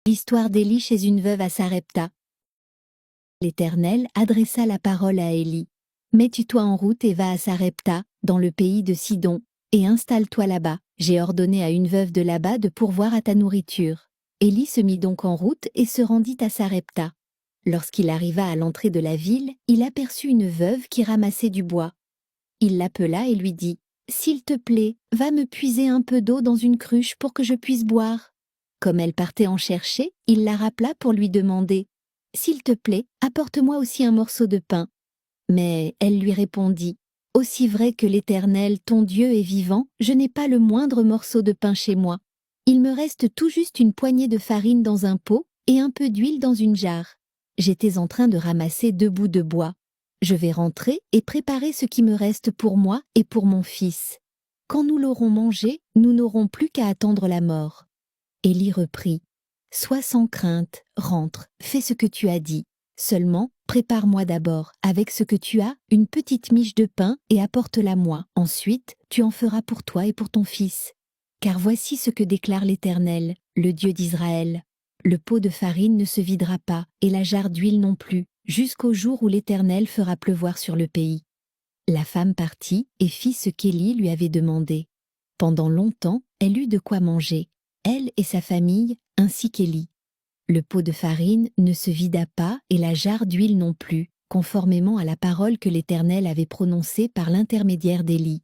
L'histoire d'Élie chez une veuve à Sarepta. L'Éternel adressa la parole à Élie. Mets-toi en route et va à Sarepta, dans le pays de Sidon, et installe-toi là-bas. J'ai ordonné à une veuve de là-bas de pourvoir à ta nourriture. Élie se mit donc en route et se rendit à Sarepta. Lorsqu'il arriva à l'entrée de la ville, il aperçut une veuve qui ramassait du bois. Il l'appela et lui dit : « S'il te plaît, va me puiser un peu d'eau dans une cruche pour que je puisse boire. » Comme elle partait en chercher, il la rappela pour lui demander : « S'il te plaît, apporte-moi aussi un morceau de pain. » Mais elle lui répondit : « Aussi vrai que l'Éternel, ton Dieu, est vivant, je n'ai pas le moindre morceau de pain chez moi. Il me reste tout juste une poignée de farine dans un pot et un peu d'huile dans une jarre. J'étais en train de ramasser 2 bouts de bois. Je vais rentrer et préparer ce qui me reste pour moi et pour mon fils. Quand nous l'aurons mangé, nous n'aurons plus qu'à attendre la mort. » Élie reprit : « Sois sans crainte, rentre, fais ce que tu as dit. Seulement, prépare-moi d'abord, avec ce que tu as, une petite miche de pain et apporte-la-moi. Ensuite, tu en feras pour toi et pour ton fils. Car voici ce que déclare l'Éternel, le Dieu d'Israël. Le pot de farine ne se videra pas, et la jarre d'huile non plus, jusqu'au jour où l'Éternel fera pleuvoir sur le pays. » La femme partit et fit ce qu'Élie lui avait demandé. Pendant longtemps, elle eut de quoi manger, elle et sa famille, ainsi qu'Élie. Le pot de farine ne se vida pas et la jarre d'huile non plus, conformément à la parole que l'Éternel avait prononcée par l'intermédiaire d'Élie.